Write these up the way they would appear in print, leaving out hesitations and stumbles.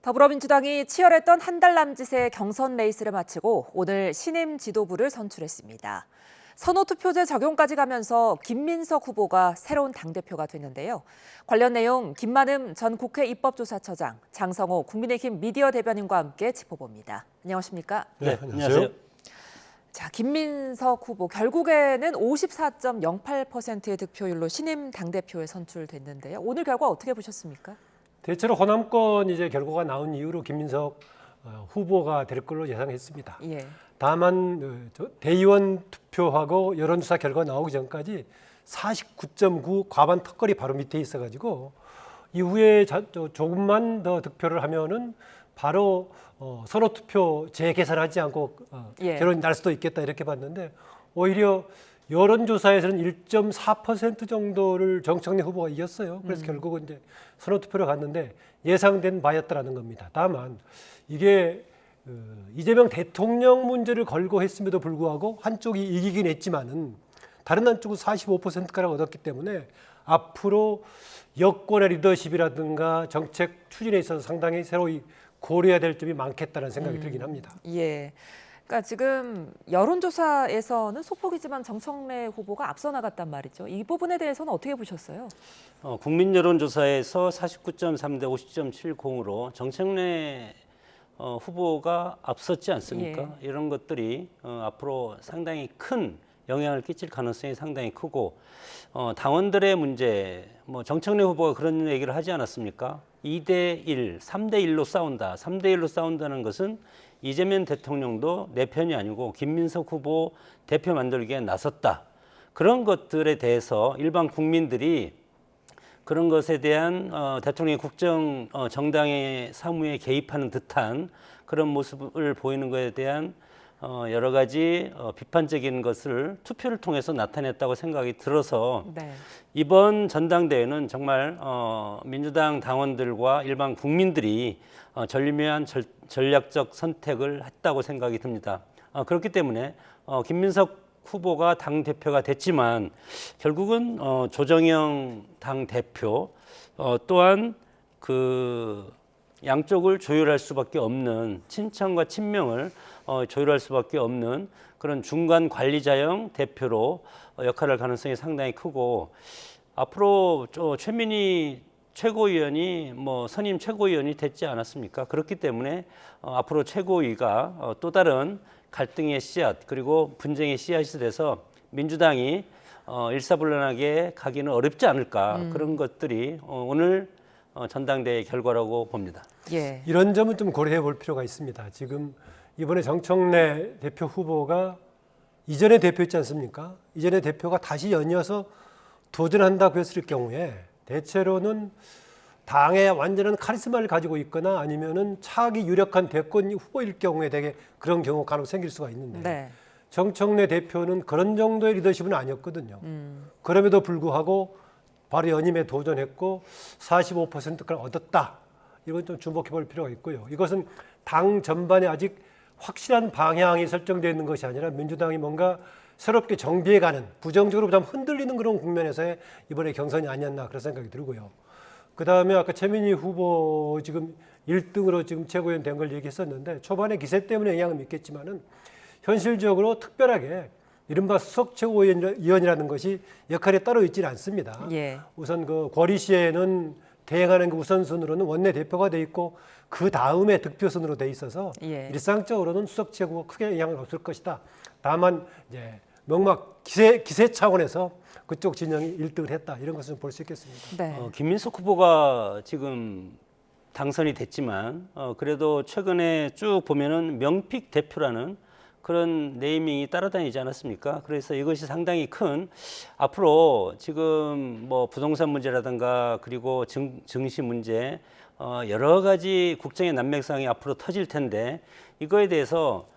더불어민주당이 치열했던 한 달 남짓의 경선 레이스를 마치고 오늘 신임 지도부를 선출했습니다. 선호투표제 적용까지 가면서 김민석 후보가 새로운 당대표가 됐는데요. 관련 내용 김만흠 전 국회 입법조사처장, 장성호 국민의힘 미디어 대변인과 함께 짚어봅니다. 안녕하십니까? 네, 안녕하세요. 자, 김민석 후보 결국에는 54.08%의 득표율로 신임 당대표에 선출됐는데요. 오늘 결과 어떻게 보셨습니까? 대체로 호남권 이제 결과가 나온 이후로 김민석 후보가 될 걸로 예상했습니다. 예. 다만 대의원 투표하고 여론조사 결과 나오기 전까지 49.9 과반 턱걸이 바로 밑에 있어가지고 이후에 조금만 더 득표를 하면은 바로 선호투표 재계산하지 않고 결론이 날 수도 있겠다 이렇게 봤는데 오히려 여론조사에서는 1.4% 정도를 정청래 후보가 이겼어요. 그래서 결국은 이제 선호투표로 갔는데 예상된 바였다라는 겁니다. 다만 이게 이재명 대통령 문제를 걸고 했음에도 불구하고 한쪽이 이기긴 했지만은 다른 한쪽은 45%가량 얻었기 때문에 앞으로 여권의 리더십이라든가 정책 추진에 있어서 상당히 새로이 고려해야 될 점이 많겠다는 생각이 들긴 합니다. 예. 그러니까 지금 여론조사에서는 소폭이지만 정청래 후보가 앞서 나갔단 말이죠. 이 부분에 대해서는 어떻게 보셨어요? 국민 여론조사에서 49.3 대 50.70으로 정청래 후보가 앞섰지 않습니까? 예. 이런 것들이 앞으로 상당히 큰 영향을 끼칠 가능성이 상당히 크고 당원들의 문제, 정청래 후보가 그런 얘기를 하지 않았습니까? 2대 1, 3대 1로 싸운다. 3대 1로 싸운다는 것은 이재명 대통령도 내 편이 아니고 김민석 후보 대표 만들기에 나섰다. 그런 것들에 대해서 일반 국민들이 그런 것에 대한 대통령의 국정 정당의 사무에 개입하는 듯한 그런 모습을 보이는 것에 대한 여러 가지 비판적인 것을 투표를 통해서 나타냈다고 생각이 들어서 네. 이번 전당대회는 정말 민주당 당원들과 일반 국민들이 전리묘한 전략적 선택을 했다고 생각이 듭니다. 그렇기 때문에 김민석 후보가 당대표가 됐지만 결국은 조정영 당대표 또한 그 양쪽을 조율할 수밖에 없는 친청과 친명을 조율할 수밖에 없는 그런 중간 관리자형 대표로 역할할 가능성이 상당히 크고 앞으로 최민희 최고위원이 선임 최고위원이 됐지 않았습니까? 그렇기 때문에 앞으로 최고위가 또 다른 갈등의 씨앗 그리고 분쟁의 씨앗이 돼서 민주당이 일사불란하게 가기는 어렵지 않을까 그런 것들이 오늘 전당대회 결과라고 봅니다. 예. 이런 점은 좀 고려해 볼 필요가 있습니다. 지금 이번에 정청래 대표 후보가 이전의 대표였지 않습니까? 이전의 대표가 다시 연이어서 도전한다고 했을 경우에 대체로는 당의 완전한 카리스마를 가지고 있거나 아니면은 차기 유력한 대권 후보일 경우에 되게 그런 경우 가능 생길 수가 있는데 네. 정청래 대표는 그런 정도의 리더십은 아니었거든요. 그럼에도 불구하고 바로 연임에 도전했고 45%를 얻었다. 이건 좀 주목해 볼 필요가 있고요. 이것은 당 전반에 아직 확실한 방향이 설정되어 있는 것이 아니라 민주당이 뭔가 새롭게 정비해가는 부정적으로 좀 흔들리는 그런 국면에서의 이번에 경선이 아니었나 그런 생각이 들고요. 그다음에 아까 최민희 후보 지금 1등으로 지금 최고위원 된 걸 얘기했었는데 초반에 기세 때문에 영향을 미쳤지만은 현실적으로 특별하게 이른바 수석 최고위원이라는 것이 역할이 따로 있지는 않습니다. 예. 우선 그 고리시에는 대행하는 그 우선순위로는 원내 대표가 돼 있고 그 다음에 득표순으로 돼 있어서 예. 일상적으로는 수석 최고가 크게 영향을 없을 것이다. 다만 이제 명막 기세 차원에서 그쪽 진영이 1등을 했다 이런 것을 볼 수 있겠습니다. 네. 김민석 후보가 지금 당선이 됐지만 그래도 최근에 쭉 보면은 명픽 대표라는 그런 네이밍이 따라다니지 않았습니까? 그래서 이것이 상당히 큰 앞으로 지금 부동산 문제라든가 그리고 증시 문제 여러 가지 국정의 난맥상이 앞으로 터질 텐데 이거에 대해서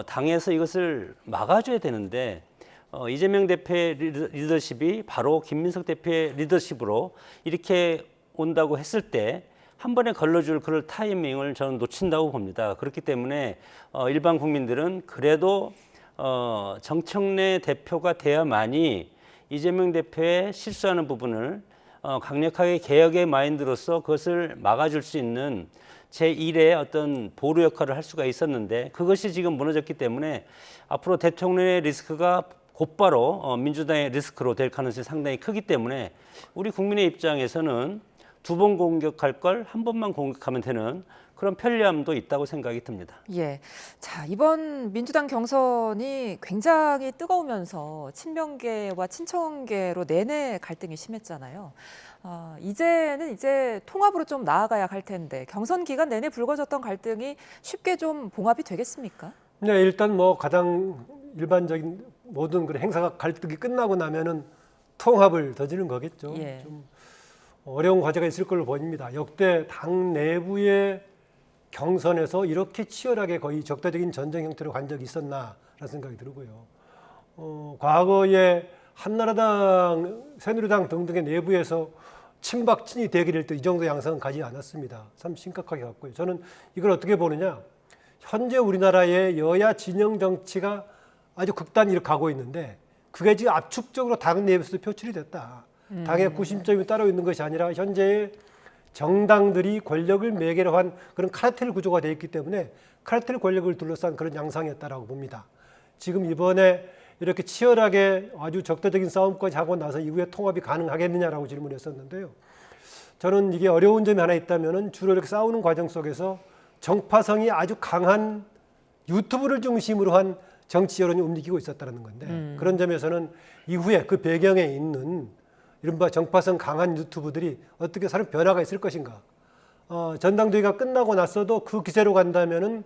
당에서 이것을 막아줘야 되는데 이재명 대표의 리더십이 바로 김민석 대표의 리더십으로 이렇게 온다고 했을 때 한 번에 걸러줄 그럴 타이밍을 저는 놓친다고 봅니다. 그렇기 때문에 일반 국민들은 그래도 정청래 대표가 돼야만이 이재명 대표의 실수하는 부분을 강력하게 개혁의 마인드로서 그것을 막아줄 수 있는 제1의 어떤 보루 역할을 할 수가 있었는데 그것이 지금 무너졌기 때문에 앞으로 대통령의 리스크가 곧바로 민주당의 리스크로 될 가능성이 상당히 크기 때문에 우리 국민의 입장에서는 2번 공격할 걸 한 번만 공격하면 되는 그런 편리함도 있다고 생각이 듭니다. 예. 자, 이번 민주당 경선이 굉장히 뜨거우면서 친명계와 친청계로 내내 갈등이 심했잖아요. 이제는 이제 통합으로 좀 나아가야 할 텐데 경선 기간 내내 불거졌던 갈등이 쉽게 좀 봉합이 되겠습니까? 네, 일단 뭐 가장 일반적인 모든 그런 행사가 갈등이 끝나고 나면은 통합을 더지는 거겠죠. 예. 좀 어려운 과제가 있을 걸로 보입니다. 역대 당 내부의 경선에서 이렇게 치열하게 거의 적대적인 전쟁 형태로 간 적이 있었나라는 생각이 들고요. 과거에 한나라당, 새누리당 등등의 내부에서 친박 친이 대결일 때 이 정도 양상은 가지 않았습니다. 참 심각하게 갔고요. 저는 이걸 어떻게 보느냐? 현재 우리나라의 여야 진영 정치가 아주 극단위로 가고 있는데 그게 지금 압축적으로 당 내에서도 표출이 됐다. 당의 구심점이 따로 있는 것이 아니라 현재의 정당들이 권력을 매개로 한 그런 카르텔 구조가 되어 있기 때문에 카르텔 권력을 둘러싼 그런 양상이었다라고 봅니다. 지금 이번에 이렇게 치열하게 아주 적대적인 싸움까지 하고 나서 이후에 통합이 가능하겠느냐라고 질문했었는데요. 저는 이게 어려운 점이 하나 있다면은 주로 이렇게 싸우는 과정 속에서 정파성이 아주 강한 유튜브를 중심으로 한 정치 여론이 움직이고 있었다는 건데 그런 점에서는 이후에 그 배경에 있는 이른바 정파성 강한 유튜브들이 어떻게 사람 변화가 있을 것인가. 전당대회가 끝나고 났어도 그 기세로 간다면은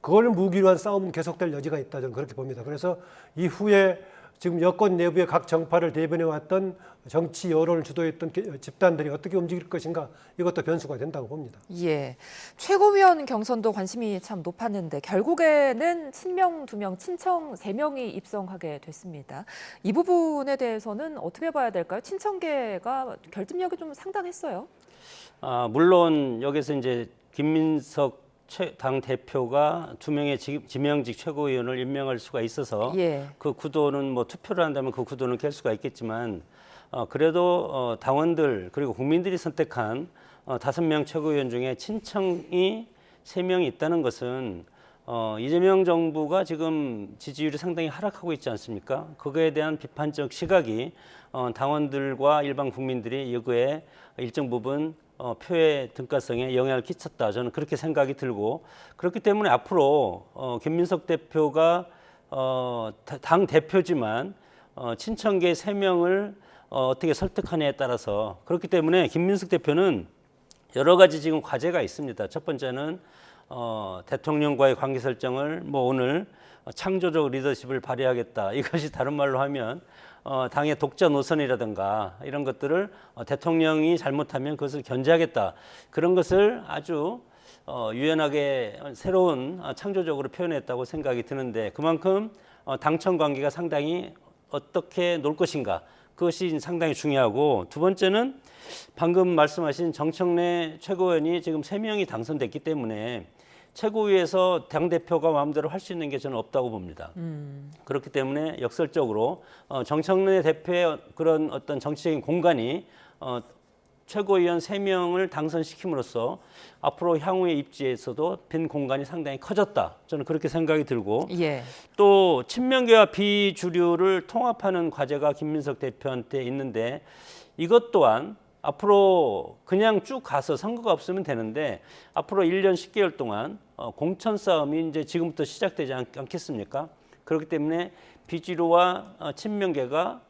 그걸 무기로 한 싸움은 계속될 여지가 있다. 저는 그렇게 봅니다. 그래서 이후에 지금 여권 내부의 각 정파를 대변해 왔던 정치 여론을 주도했던 집단들이 어떻게 움직일 것인가 이것도 변수가 된다고 봅니다. 예. 최고위원 경선도 관심이 참 높았는데 결국에는 친명 2명, 친청 3명이 입성하게 됐습니다. 이 부분에 대해서는 어떻게 봐야 될까요? 친청계가 결집력이 좀 상당했어요. 물론 여기서 이제 김민석 당 대표가 2명의 지명직 최고위원을 임명할 수가 있어서 예. 그 구도는 뭐 투표를 한다면 그 구도는 깰 수가 있겠지만 그래도 당원들 그리고 국민들이 선택한 5명 최고위원 중에 친청이 3명이 있다는 것은 이재명 정부가 지금 지지율이 상당히 하락하고 있지 않습니까? 그거에 대한 비판적 시각이 당원들과 일반 국민들이 이거에 일정 부분 표의 등가성에 영향을 끼쳤다. 저는 그렇게 생각이 들고 그렇기 때문에 앞으로 김민석 대표가 당 대표지만 친청계 3명을 어떻게 설득하냐에 따라서 그렇기 때문에 김민석 대표는 여러 가지 지금 과제가 있습니다. 첫 번째는 대통령과의 관계 설정을 뭐 오늘 창조적 리더십을 발휘하겠다. 이것이 다른 말로 하면 당의 독자 노선이라든가 이런 것들을 대통령이 잘못하면 그것을 견제하겠다. 그런 것을 아주 유연하게 새로운 창조적으로 표현했다고 생각이 드는데 그만큼 당청 관계가 상당히 어떻게 놀 것인가 그것이 상당히 중요하고 두 번째는 방금 말씀하신 정청래 최고위원이 지금 3명이 당선됐기 때문에 최고위에서 당대표가 마음대로 할 수 있는 게 저는 없다고 봅니다. 그렇기 때문에 역설적으로 정청래 대표의 그런 어떤 정치적인 공간이 최고위원 3명을 당선시킴으로써 앞으로 향후의 입지에서도 빈 공간이 상당히 커졌다. 저는 그렇게 생각이 들고 예. 또 친명계와 비주류를 통합하는 과제가 김민석 대표한테 있는데 이것 또한 앞으로 그냥 쭉 가서 선거가 없으면 되는데 앞으로 1년 10개월 동안 공천 싸움이 이제 지금부터 시작되지 않겠습니까? 그렇기 때문에 비주류와 친명계가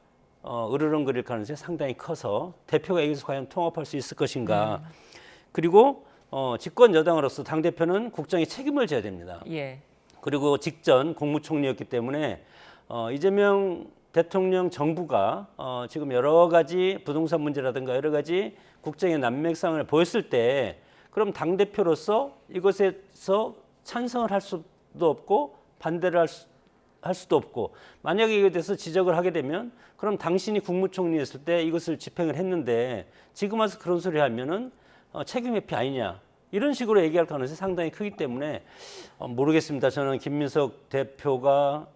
으르렁거릴 가능성이 상당히 커서 대표가 여기서 과연 통합할 수 있을 것인가. 그리고 집권 여당으로서 당대표는 국정에 책임을 져야 됩니다. 예. 그리고 직전 국무총리였기 때문에 이재명 대통령 정부가 지금 여러 가지 부동산 문제라든가 여러 가지 국정의 난맥상을 보였을 때 그럼 당대표로서 이것에서 찬성을 할 수도 없고 반대를 할 수도 없고 만약에 이거에 대해서 지적을 하게 되면 그럼 당신이 국무총리였을 때 이것을 집행을 했는데 지금 와서 그런 소리 하면은 책임 회피 아니냐 이런 식으로 얘기할 가능성이 상당히 크기 때문에 모르겠습니다. 저는 김민석 대표가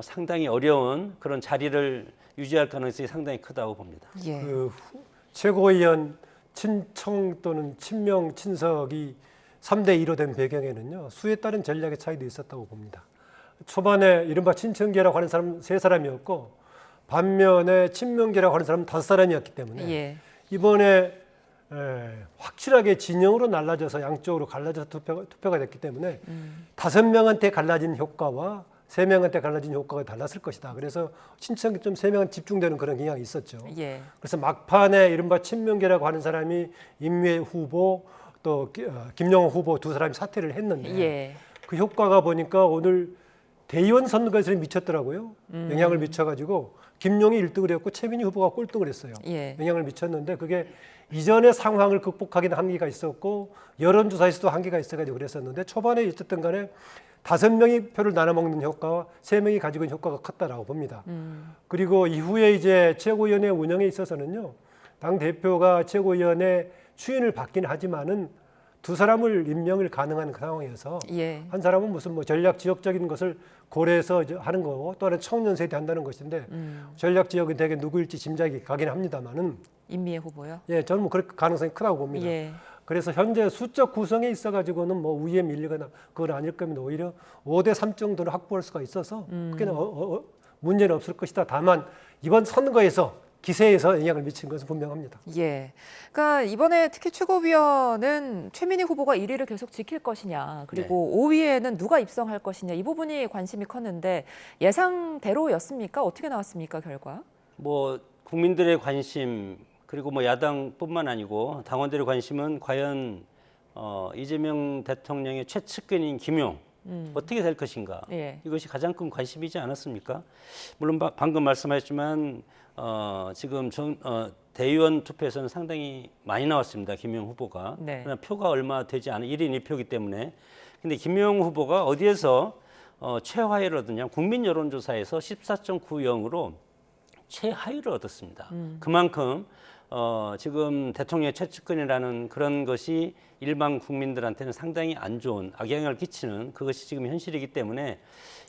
상당히 어려운 그런 자리를 유지할 가능성이 상당히 크다고 봅니다. 예. 그 최고위원 친청 또는 친명 친석이 3대 2로 된 배경에는요. 수에 따른 전략의 차이도 있었다고 봅니다. 초반에 이른바 친천계라고 하는 사람 3사람이었고 반면에 친명계라고 하는 사람은 5사람이었기 때문에 예. 이번에 확실하게 진영으로 날라져서 양쪽으로 갈라져서 투표가 됐기 때문에 5명한테 갈라진 효과와 3명한테 갈라진 효과가 달랐을 것이다. 그래서 친천계 좀 3명한테 집중되는 그런 경향이 있었죠. 예. 그래서 막판에 이른바 친명계라고 하는 사람이 임미애 후보 또 김영호 후보 2사람이 사퇴를 했는데 예. 그 효과가 보니까 오늘 대의원 선거에서 미쳤더라고요. 영향을 미쳐가지고 김용이 1등을 했고 최민희 후보가 꼴등을 했어요. 예. 영향을 미쳤는데 그게 이전의 상황을 극복하기는 한계가 있었고 여론조사에서도 한계가 있어가지고 그랬었는데 초반에 어쨌든 간에 5명이 표를 나눠먹는 효과와 3명이 가지고 있는 효과가 컸다라고 봅니다. 그리고 이후에 이제 최고위원회 운영에 있어서는요. 당 대표가 최고위원회 추인을 받긴 하지만은 2사람을 임명을 가능한 그 상황에서 예. 한 사람은 무슨 뭐 전략 지역적인 것을 고려해서 이제 하는 거고 또 하나는 청년 세대 한다는 것인데 전략 지역은 대개 누구일지 짐작이 가긴 합니다만은 임미애 후보요? 예, 저는 뭐 그럴 가능성이 크다고 봅니다. 예. 그래서 현재 수적 구성에 있어가지고는 뭐 우위에 밀리거나 그건 아닐 겁니다. 오히려 5대 3 정도는 확보할 수가 있어서 그게 문제는 없을 것이다. 다만 이번 선거에서 기세에서 영향을 미친 것은 분명합니다. 예. 그러니까 이번에 특히 최고위원은 최민희 후보가 1위를 계속 지킬 것이냐, 그리고 5위에는 누가 입성할 것이냐, 이 부분이 관심이 컸는데 예상대로였습니까? 어떻게 나왔습니까, 결과? 뭐 국민들의 관심 그리고 뭐 야당뿐만 아니고 당원들의 관심은 과연 이재명 대통령의 최측근인 김용 어떻게 될 것인가. 예. 이것이 가장 큰 관심이지 않았습니까? 물론 방금 말씀하셨지만 지금 대의원 투표에서는 상당히 많이 나왔습니다. 김용 후보가. 네. 그러나 표가 얼마 되지 않은 1인 1표이기 때문에. 근데 김용 후보가 어디에서 최하위를 얻었냐? 국민 여론조사에서 14.90으로 최하위를 얻었습니다. 그만큼 지금 대통령의 최측근이라는 그런 것이 일반 국민들한테는 상당히 안 좋은 악영향을 끼치는 그것이 지금 현실이기 때문에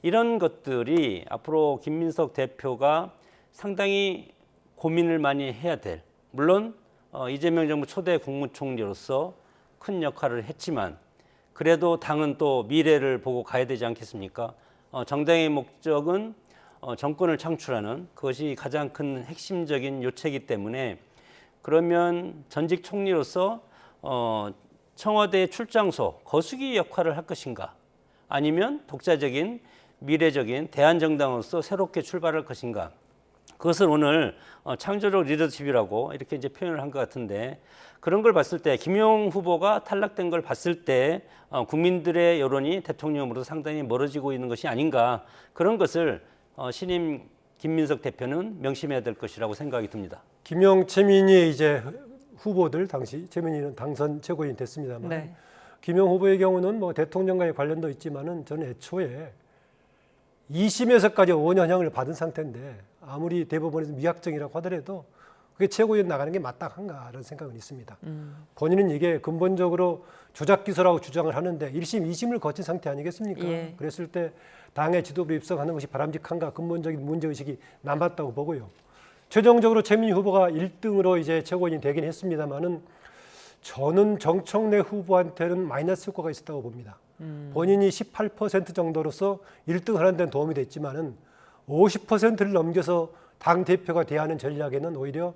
이런 것들이 앞으로 김민석 대표가 상당히 고민을 많이 해야 될, 물론 이재명 정부 초대 국무총리로서 큰 역할을 했지만 그래도 당은 또 미래를 보고 가야 되지 않겠습니까? 정당의 목적은 정권을 창출하는 그것이 가장 큰 핵심적인 요체이기 때문에 그러면 전직 총리로서 청와대 출장소 거수기 역할을 할 것인가 아니면 독자적인 미래적인 대한정당으로서 새롭게 출발할 것인가 그것을 오늘 창조적 리더십이라고 이렇게 이제 표현을 한 것 같은데 그런 걸 봤을 때 김용 후보가 탈락된 걸 봤을 때 국민들의 여론이 대통령으로 상당히 멀어지고 있는 것이 아닌가 그런 것을 신임 김민석 대표는 명심해야 될 것이라고 생각이 듭니다. 김용, 최민희 이제 후보들 당시 최민희는 당선 최고위원 됐습니다만 네. 김용 후보의 경우는 뭐 대통령과의 관련도 있지만은 저는 애초에 2심에서까지 5년형을 받은 상태인데 아무리 대법원에서 미확정이라고 하더라도 그게 최고위원 나가는 게 마땅한가라는 생각은 있습니다. 본인은 이게 근본적으로 조작 기소라고 주장을 하는데 1심, 2심을 거친 상태 아니겠습니까? 예. 그랬을 때 당의 지도부로 입성하는 것이 바람직한가 근본적인 문제의식이 남았다고 보고요. 최종적으로 최민희 후보가 1등으로 이제 최고위원이 되긴 했습니다만은 저는 정청래 후보한테는 마이너스 효과가 있었다고 봅니다. 본인이 18% 정도로서 1등 하는 데는 도움이 됐지만은 50%를 넘겨서 당 대표가 대하는 전략에는 오히려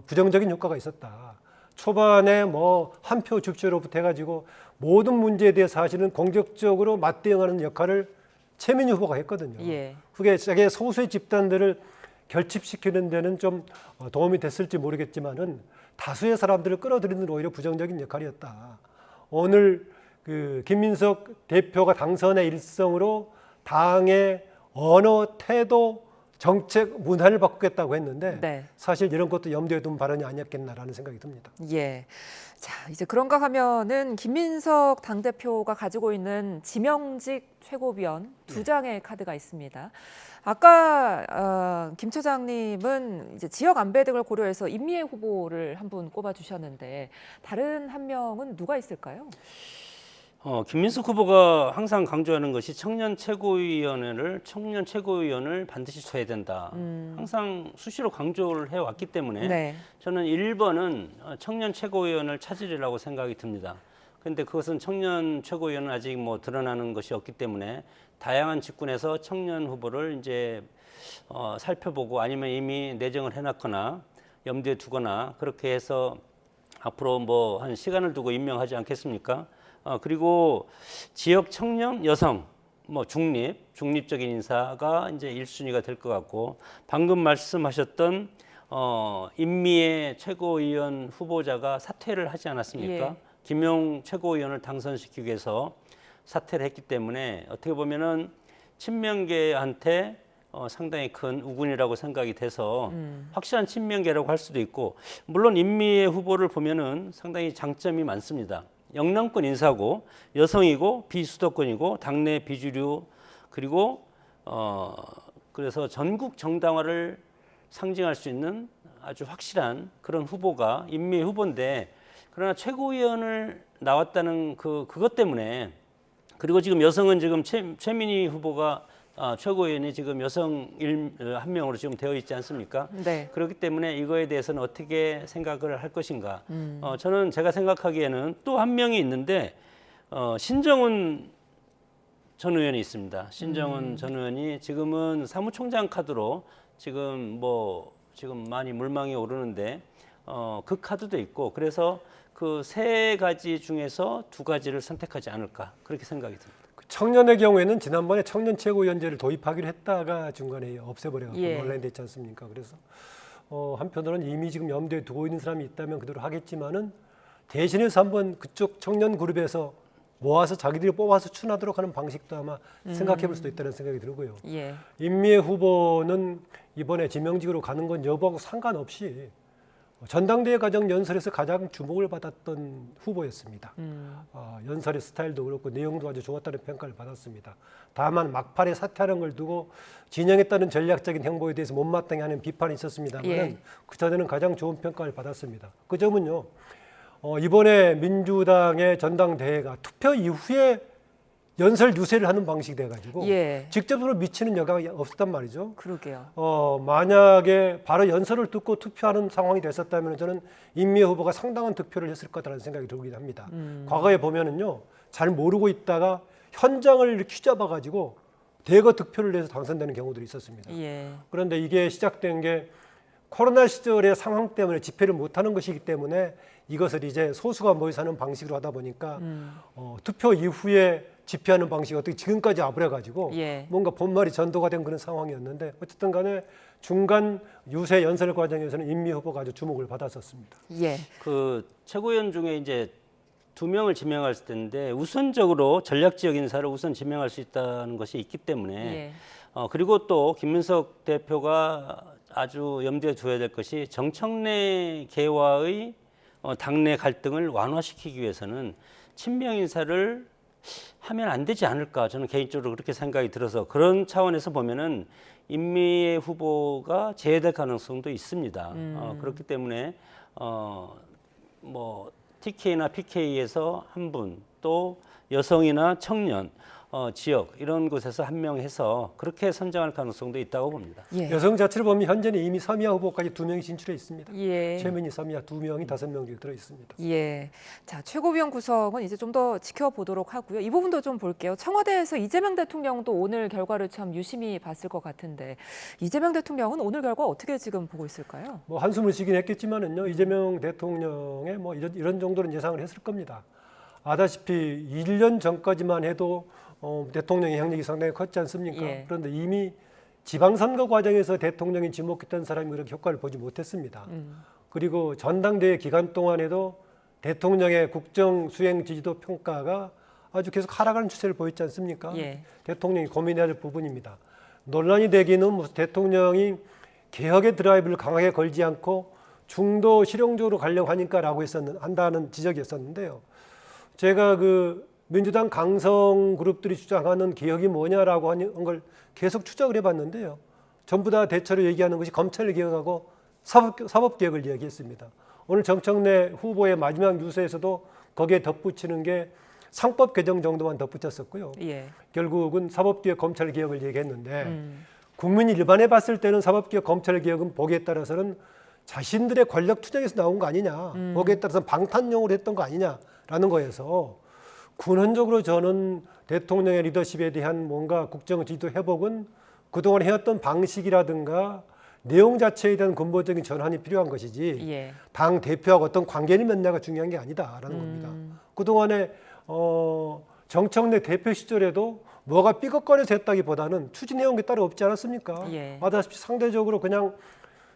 부정적인 효과가 있었다. 초반에 뭐 한 표 줍쇼로부터 해가지고 모든 문제에 대해서 사실은 공격적으로 맞대응하는 역할을 최민희 후보가 했거든요. 예. 그게 자기 소수의 집단들을 결집시키는 데는 좀 도움이 됐을지 모르겠지만은 다수의 사람들을 끌어들이는 오히려 부정적인 역할이었다. 오늘 그 김민석 대표가 당선의 일성으로 당의 언어, 태도, 정책 문화를 바꾸겠다고 했는데 네. 사실 이런 것도 염두에 둔 발언이 아니었겠나라는 생각이 듭니다. 예. 자, 이제 그런가 하면은 김민석 당대표가 가지고 있는 지명직 최고위원 2장의 카드가 있습니다. 아까 김 처장님은 이제 지역 안배 등을 고려해서 임미애 후보를 한 분 꼽아주셨는데 다른 한 명은 누가 있을까요? 김민석 후보가 항상 강조하는 것이 청년 최고위원을 반드시 줘야 된다. 항상 수시로 강조를 해왔기 때문에 네. 저는 1번은 청년 최고위원을 찾으리라고 생각이 듭니다. 그런데 그것은 청년 최고위원은 아직 뭐 드러나는 것이 없기 때문에 다양한 직군에서 청년 후보를 이제 살펴보고 아니면 이미 내정을 해놨거나 염두에 두거나 그렇게 해서 앞으로 뭐 한 시간을 두고 임명하지 않겠습니까? 그리고 지역 청년 여성 뭐 중립적인 인사가 이제 1순위가 될 것 같고 방금 말씀하셨던 인미의 최고위원 후보자가 사퇴를 하지 않았습니까? 예. 김용 최고위원을 당선시키기 위해서 사퇴를 했기 때문에 어떻게 보면은 친명계한테 상당히 큰 우군이라고 생각이 돼서 확실한 친명계라고 할 수도 있고 물론 인미의 후보를 보면은 상당히 장점이 많습니다. 영남권 인사고 여성이고 비수도권이고 당내 비주류 그리고 그래서 전국 정당화를 상징할 수 있는 아주 확실한 그런 후보가 인미 후보인데 그러나 최고위원을 나왔다는 그것 때문에 그리고 지금 여성은 지금 최민희 후보가 최고위원이 지금 여성 한 명으로 지금 되어 있지 않습니까? 네. 그렇기 때문에 이거에 대해서는 어떻게 생각을 할 것인가? 저는 제가 생각하기에는 또 한 명이 있는데 신정훈 전 의원이 있습니다. 신정훈 전 의원이 지금은 사무총장 카드로 지금 많이 물망에 오르는데 그 카드도 있고 그래서 그 세 가지 중에서 두 가지를 선택하지 않을까 그렇게 생각이 듭니다. 청년의 경우에는 지난번에 청년 최고위원제를 도입하기로 했다가 중간에 없애버려서 예. 논란이 됐지 않습니까? 그래서 한편으로는 이미 지금 염두에 두고 있는 사람이 있다면 그대로 하겠지만은 대신해서 한번 그쪽 청년 그룹에서 모아서 자기들이 뽑아서 추나도록 하는 방식도 아마 생각해볼 수도 있다는 생각이 들고요. 예. 임미애 후보는 이번에 지명직으로 가는 건 여부하고 상관없이 전당대회 과정 연설에서 가장 주목을 받았던 후보였습니다. 연설의 스타일도 그렇고 내용도 아주 좋았다는 평가를 받았습니다. 다만 막판에 사퇴하는 걸 두고 진영에 따른 전략적인 행보에 대해서 못마땅해 하는 비판이 있었습니다만 예. 그 전에는 가장 좋은 평가를 받았습니다. 그 점은요. 이번에 민주당의 전당대회가 투표 이후에 연설 유세를 하는 방식이 돼가지고 예. 직접적으로 미치는 영향이 없었단 말이죠. 그러게요. 만약에 바로 연설을 듣고 투표하는 상황이 됐었다면 저는 임미애 후보가 상당한 득표를 했을 거라는 생각이 들긴 합니다. 과거에 보면은요, 잘 모르고 있다가 현장을 이렇게 휘잡아가지고 대거 득표를 내서 당선되는 경우들이 있었습니다. 예. 그런데 이게 시작된 게 코로나 시절의 상황 때문에 집회를 못하는 것이기 때문에 이것을 이제 소수가 모여서 하는 방식으로 하다 보니까 투표 이후에 집회하는 방식이 어떻게 지금까지 와버려가지고 예. 뭔가 본말이 전도가 된 그런 상황이었는데 어쨌든 간에 중간 유세 연설 과정에서는 임미 후보가 아주 주목을 받았었습니다. 예. 그 최고위원 중에 이제 2명을 지명할 텐데 우선적으로 전략 지역 인사를 우선 지명할 수 있다는 것이 있기 때문에 예. 그리고 또 김문석 대표가 아주 염두에 둬야 될 것이 정청래 계와의 당내 갈등을 완화시키기 위해서는 친명 인사를 하면 안 되지 않을까 저는 개인적으로 그렇게 생각이 들어서 그런 차원에서 보면은 임미애 후보가 제외될 가능성도 있습니다. 그렇기 때문에 뭐 TK나 PK에서 한 분 또 여성이나 청년 지역 이런 곳에서 한 명 해서 그렇게 선정할 가능성도 있다고 봅니다. 예. 여성 자체를 보면 현재는 이미 서미아 후보까지 2명이 진출해 있습니다. 예. 최민희 서미아 2명이 5명 중에 들어 있습니다. 예. 자, 최고위원 구성은 이제 좀 더 지켜보도록 하고요. 이 부분도 좀 볼게요. 청와대에서 이재명 대통령도 오늘 결과를 참 유심히 봤을 것 같은데 이재명 대통령은 오늘 결과 어떻게 지금 보고 있을까요? 뭐 한숨을 쉬긴 했겠지만은요 이재명 대통령의 뭐 이런 정도는 예상을 했을 겁니다. 아다시피 1년 전까지만 해도 대통령의 향력이 상당히 컸지 않습니까? 예. 그런데 이미 지방선거 과정에서 대통령이 지목했던 사람이 그렇게 효과를 보지 못했습니다. 그리고 전당대회 기간 동안에도 대통령의 국정 수행 지지도 평가가 아주 계속 하락하는 추세를 보였지 않습니까? 예. 대통령이 대통령이 고민해야 할 부분입니다. 논란이 되기는 무슨 대통령이 개혁의 드라이브를 강하게 걸지 않고 중도 실용적으로 가려고 하니까라고 한다는 지적이었었는데요. 제가 그 민주당 강성 그룹들이 주장하는 개혁이 뭐냐라고 하는 걸 계속 추적을 해봤는데요. 전부 다 대체로 얘기하는 것이 검찰을 개혁하고 사법개혁을 이야기했습니다. 오늘 정청래 후보의 마지막 유세에서도 거기에 덧붙이는 게 상법 개정 정도만 덧붙였었고요. 예. 결국은 사법개혁 검찰개혁을 얘기했는데 국민이 일반에 봤을 때는 사법개혁 검찰개혁은 보기에 따라서는 자신들의 권력 투쟁에서 나온 거 아니냐. 거기에 따라서 방탄용으로 했던 거 아니냐라는 거에서 근원적으로 저는 대통령의 리더십에 대한 뭔가 국정 지도 회복은 그동안 해왔던 방식이라든가 내용 자체에 대한 근본적인 전환이 필요한 것이지 예. 당 대표하고 어떤 관계를 맺냐가 중요한 게 아니다라는 겁니다. 그동안에 정청래 대표 시절에도 뭐가 삐걱거려서 했다기보다는 추진해온 게 따로 없지 않았습니까? 예. 아다시피 상대적으로 그냥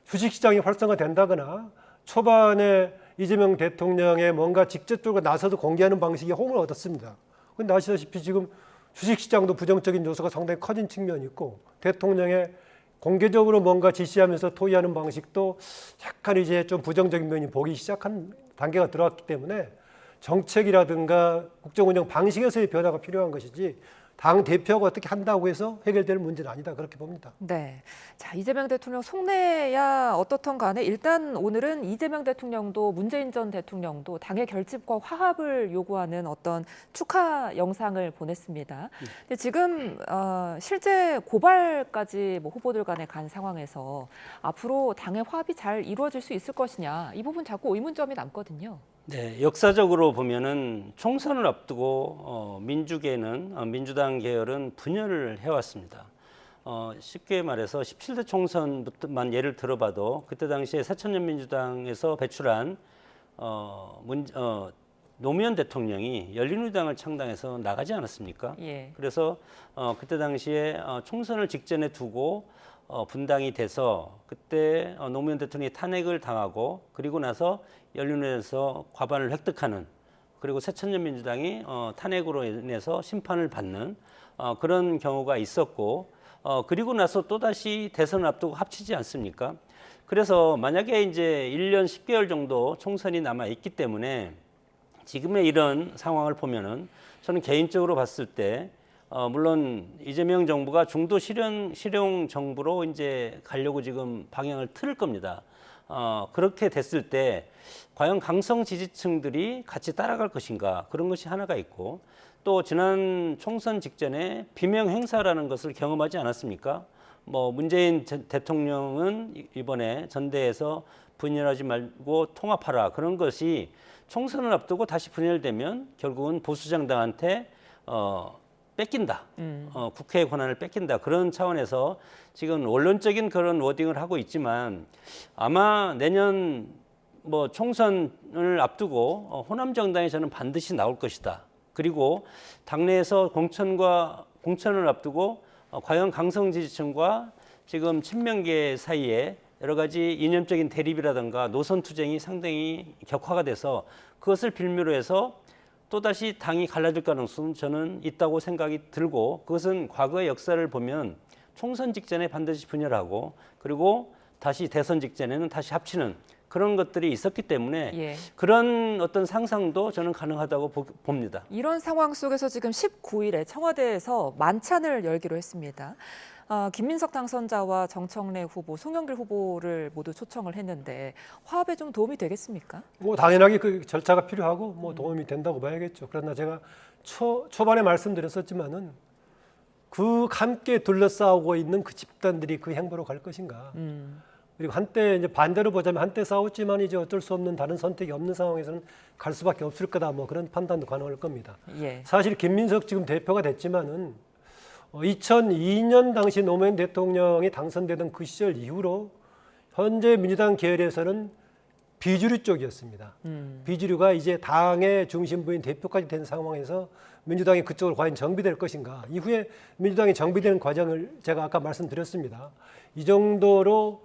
주식시장이 활성화된다거나 초반에 이재명 대통령의 뭔가 직접적으로 나서서 공개하는 방식이 호응을 얻었습니다. 근데 아시다시피 지금 주식시장도 부정적인 요소가 상당히 커진 측면이 있고 대통령의 공개적으로 뭔가 지시하면서 토의하는 방식도 약간 이제 좀 부정적인 면이 보기 시작한 단계가 들어왔기 때문에 정책이라든가 국정운영 방식에서의 변화가 필요한 것이지 당 대표가 어떻게 한다고 해서 해결될 문제는 아니다 그렇게 봅니다. 네. 자, 이재명 대통령 속내야 어떻든 간에 일단 오늘은 이재명 대통령도 문재인 전 대통령도 당의 결집과 화합을 요구하는 어떤 축하 영상을 보냈습니다. 근데 지금 실제 고발까지 뭐 후보들 간에 간 상황에서 앞으로 당의 화합이 잘 이루어질 수 있을 것이냐 이 부분 자꾸 의문점이 남거든요. 네, 역사적으로 보면은 총선을 앞두고 민주계는 민주당 계열은 분열을 해왔습니다. 쉽게 말해서 17대 총선만 예를 들어봐도 그때 당시에 새천년민주당에서 배출한 노무현 대통령이 열린우리당을 창당해서 나가지 않았습니까? 예. 그래서 그때 당시에 총선을 직전에 두고 분당이 돼서 그때 노무현 대통령이 탄핵을 당하고 그리고 나서 열린우리당에서 과반을 획득하는 그리고 새천년민주당이 탄핵으로 인해서 심판을 받는 그런 경우가 있었고 그리고 나서 또다시 대선을 앞두고 합치지 않습니까? 그래서 만약에 이제 1년 10개월 정도 총선이 남아 있기 때문에 지금의 이런 상황을 보면은 저는 개인적으로 봤을 때 물론 이재명 정부가 중도 실용 정부로 이제 가려고 지금 방향을 틀을 겁니다. 그렇게 됐을 때 과연 강성 지지층들이 같이 따라갈 것인가 그런 것이 하나가 있고 또 지난 총선 직전에 비명 행사라는 것을 경험하지 않았습니까? 뭐 문재인 대통령은 이번에 전대에서 분열하지 말고 통합하라 그런 것이 총선을 앞두고 다시 분열되면 결국은 보수정당한테 뺏긴다. 국회의 권한을 뺏긴다. 그런 차원에서 지금 원론적인 그런 워딩을 하고 있지만 아마 내년 뭐 총선을 앞두고 호남 정당이 저는 반드시 나올 것이다. 그리고 당내에서 공천을 앞두고 과연 강성 지지층과 지금 친명계 사이에 여러 가지 이념적인 대립이라든가 노선 투쟁이 상당히 격화가 돼서 그것을 빌미로 해서 또다시 당이 갈라질 가능성은 저는 있다고 생각이 들고 그것은 과거의 역사를 보면 총선 직전에 반드시 분열하고 그리고 다시 대선 직전에는 다시 합치는 그런 것들이 있었기 때문에 예. 그런 어떤 상상도 저는 가능하다고 봅니다. 이런 상황 속에서 지금 19일에 청와대에서 만찬을 열기로 했습니다. 김민석 당선자와 정청래 후보, 송영길 후보를 모두 초청을 했는데 화합에 좀 도움이 되겠습니까? 뭐 당연하게 그 절차가 필요하고 뭐 도움이 된다고 봐야겠죠. 그러나 제가 초반에 말씀드렸었지만은 그 함께 둘러싸고 있는 그 집단들이 그 행보로 갈 것인가. 그리고 한때 이제 반대로 보자면 한때 싸웠지만 이제 어쩔 수 없는 다른 선택이 없는 상황에서는 갈 수밖에 없을 거다. 뭐 그런 판단도 가능할 겁니다. 예. 사실 김민석 지금 대표가 됐지만은 2002년 당시 노무현 대통령이 당선되던 그 시절 이후로 현재 민주당 계열에서는 비주류 쪽이었습니다. 비주류가 이제 당의 중심부인 대표까지 된 상황에서 민주당이 그쪽으로 과연 정비될 것인가. 이후에 민주당이 정비되는 과정을 제가 아까 말씀드렸습니다. 이 정도로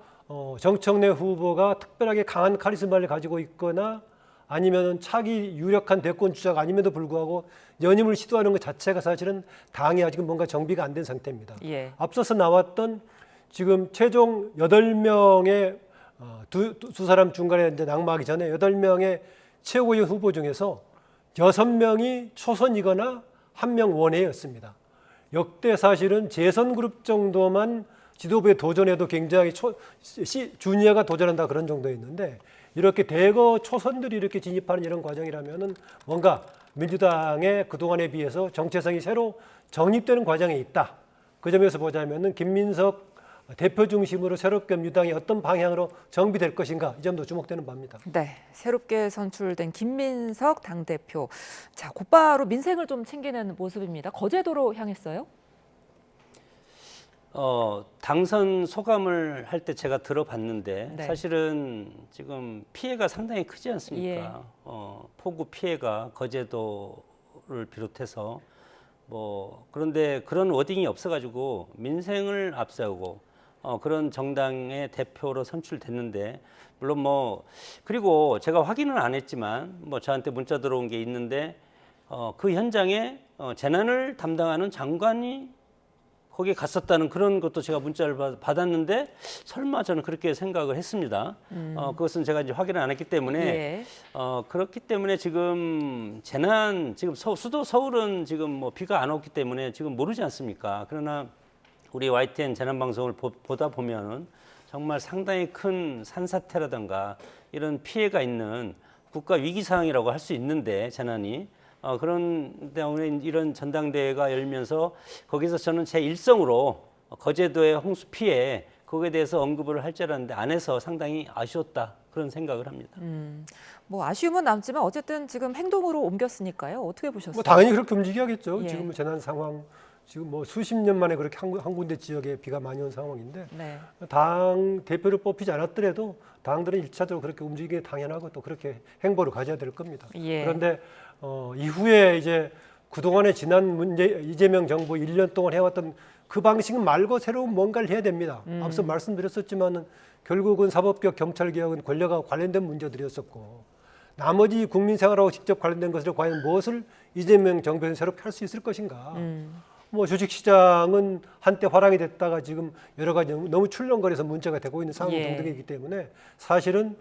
정청래 후보가 특별하게 강한 카리스마를 가지고 있거나 아니면 차기 유력한 대권 주자가 아님에도 불구하고 연임을 시도하는 것 자체가 사실은 당이 아직은 뭔가 정비가 안 된 상태입니다. 예. 앞서서 나왔던 지금 최종 8명의 두 사람 중간에 이제 낙마하기 전에 8명의 최고위 후보 중에서 6명이 초선이거나 1명 원외였습니다. 역대 사실은 재선 그룹 정도만 지도부에 도전해도 굉장히 주니어가 도전한다 그런 정도였는데 이렇게 대거 초선들이 이렇게 진입하는 이런 과정이라면은 뭔가 민주당의 그동안에 비해서 정체성이 새로 정립되는 과정에 있다. 그 점에서 보자면은 김민석 대표 중심으로 새롭게 민주당이 어떤 방향으로 정비될 것인가 이 점도 주목되는 바입니다. 네, 새롭게 선출된 김민석 당대표. 자, 곧바로 민생을 좀 챙기는 모습입니다. 거제도로 향했어요? 당선 소감을 할 때 제가 들어봤는데 네. 사실은 지금 피해가 상당히 크지 예. 않습니까? 폭우 피해가 거제도를 비롯해서 그런데 그런 워딩이 없어가지고 민생을 앞세우고 그런 정당의 대표로 선출됐는데 물론 그리고 제가 확인은 안 했지만 저한테 문자 들어온 게 있는데 그 현장에 재난을 담당하는 장관이 거기에 갔었다는 그런 것도 제가 문자를 받았는데 설마 저는 그렇게 생각을 했습니다. 그것은 제가 이제 확인을 안 했기 때문에 예. 그렇기 때문에 지금 지금 수도 서울은 지금 비가 안 오기 때문에 지금 모르지 않습니까? 그러나 우리 YTN 재난방송을 보다 보면은 정말 상당히 큰 산사태라든가 이런 피해가 있는 국가 위기 상황이라고 할 수 있는데 재난이 그런데 오늘 이런 전당대회가 열면서 거기서 저는 제 일성으로 거제도의 홍수 피해 거기에 대해서 언급을 할 줄 알았는데 안 해서 상당히 아쉬웠다 그런 생각을 합니다. 아쉬움은 남지만 어쨌든 지금 행동으로 옮겼으니까요. 어떻게 보셨어요? 당연히 그렇게 움직여야겠죠. 예. 지금 재난 상황 지금 수십 년 만에 그렇게 한 군데 지역에 비가 많이 온 상황인데 네. 당 대표를 뽑히지 않았더라도 당들은 일차적으로 그렇게 움직이는 게 당연하고 또 그렇게 행보를 가져야 될 겁니다. 예. 그런데 이후에 이제 그동안에 지난 이재명 정부 1년 동안 해왔던 그 방식 말고 새로운 뭔가를 해야 됩니다. 앞서 말씀드렸었지만은 결국은 사법개혁, 경찰개혁은 권력과 관련된 문제들이었었고 나머지 국민 생활하고 직접 관련된 것을 과연 무엇을 이재명 정부에서 새롭게 할 수 있을 것인가. 주식시장은 한때 화랑이 됐다가 지금 여러 가지 너무 출렁거려서 문제가 되고 있는 상황 예. 등등이기 때문에 사실은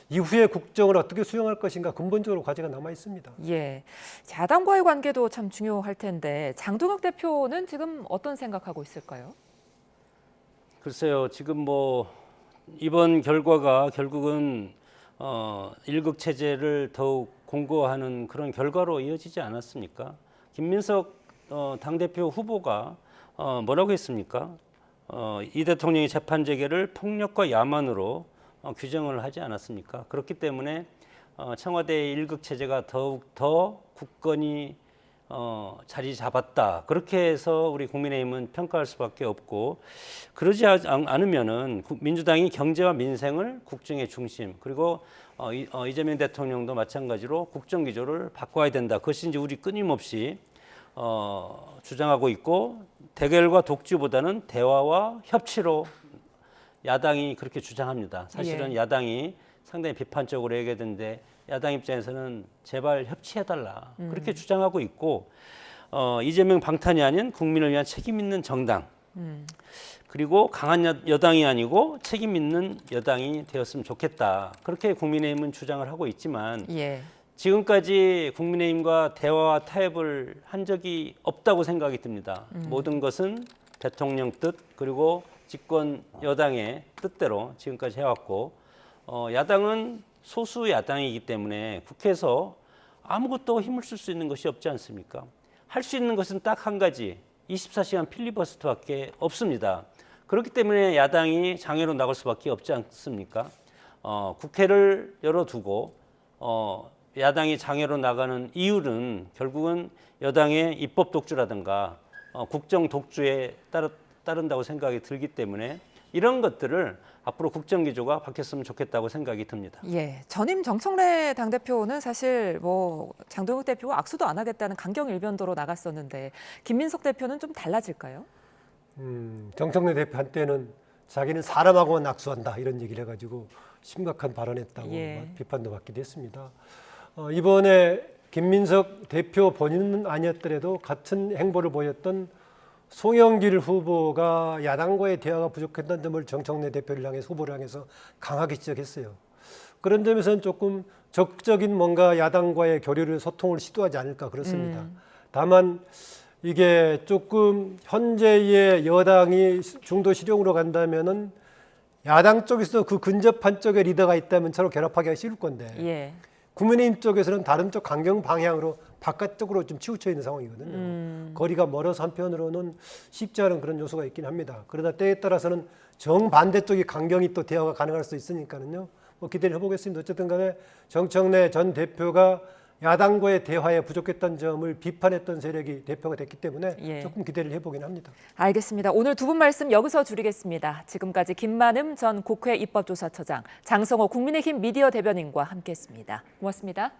이후에 국정을 어떻게 수용할 것인가 근본적으로 과제가 남아 있습니다. 예. 야당과의 관계도 참 중요할 텐데 장동혁 대표는 지금 어떤 생각하고 있을까요? 글쎄요, 지금 이번 결과가 결국은 일극 체제를 더욱 공고화하는 그런 결과로 이어지지 않았습니까? 김민석 당대표 후보가 뭐라고 했습니까? 이 대통령의 재판 재개를 폭력과 야만으로 규정을 하지 않았습니까? 그렇기 때문에 청와대의 일극 체제가 더욱 더 굳건히 자리 잡았다. 그렇게 해서 우리 국민의힘은 평가할 수밖에 없고 그러지 않으면은 민주당이 경제와 민생을 국정의 중심 그리고 이재명 대통령도 마찬가지로 국정 기조를 바꿔야 된다. 그것이 이제 우리 끊임없이 주장하고 있고 대결과 독주보다는 대화와 협치로 야당이 그렇게 주장합니다. 사실은 예. 야당이 상당히 비판적으로 얘기하던데 야당 입장에서는 제발 협치해달라 그렇게 주장하고 있고 이재명 방탄이 아닌 국민을 위한 책임 있는 정당 그리고 강한 여당이 아니고 책임 있는 여당이 되었으면 좋겠다 그렇게 국민의힘은 주장을 하고 있지만 예. 지금까지 국민의힘과 대화와 타협을 한 적이 없다고 생각이 듭니다. 모든 것은 대통령 뜻 그리고 집권 여당의 뜻대로 지금까지 해왔고 야당은 소수 야당이기 때문에 국회에서 아무것도 힘을 쓸 수 있는 것이 없지 않습니까? 할 수 있는 것은 딱 한 가지 24시간 필리버스터밖에 없습니다. 그렇기 때문에 야당이 장애로 나갈 수밖에 없지 않습니까? 국회를 열어두고 야당이 장애로 나가는 이유는 결국은 여당의 입법 독주라든가 국정 독주에 따른다고 생각이 들기 때문에 이런 것들을 앞으로 국정 기조가 바뀌었으면 좋겠다고 생각이 듭니다. 예. 전임 정청래 당대표는 사실 장동혁 대표와 악수도 안 하겠다는 강경 일변도로 나갔었는데 김민석 대표는 좀 달라질까요? 정청래 대표 한때는 자기는 사람하고만 악수한다 이런 얘기를 해가지고 심각한 발언했다고 예. 비판도 받기도 했습니다. 이번에 김민석 대표 본인은 아니었더라도 같은 행보를 보였던 송영길 후보가 야당과의 대화가 부족했다는 점을 정청래 대표를 향해서 후보를 향해서 강하게 지적했어요. 그런 점에서는 조금 적극적인 뭔가 야당과의 교류를 소통을 시도하지 않을까 그렇습니다. 다만 이게 조금 현재의 여당이 중도 실용으로 간다면은 야당 쪽에서 그 근접한 쪽에 리더가 있다면 서로 결합하기가 쉬울 건데 예. 국민의힘 쪽에서는 다른 쪽 강경 방향으로 바깥쪽으로 좀 치우쳐 있는 상황이거든요. 거리가 멀어서 한편으로는 쉽지 않은 그런 요소가 있긴 합니다. 그러다 때에 따라서는 정반대쪽이 강경히 또 대화가 가능할 수 있으니까는요. 뭐 기대를 해보겠습니다. 어쨌든 간에 정청래 전 대표가 야당과의 대화에 부족했던 점을 비판했던 세력이 대표가 됐기 때문에 예. 조금 기대를 해보긴 합니다. 알겠습니다. 오늘 두 분 말씀 여기서 줄이겠습니다. 지금까지 김만흠 전 국회 입법조사처장, 장성호 국민의힘 미디어 대변인과 함께했습니다. 고맙습니다.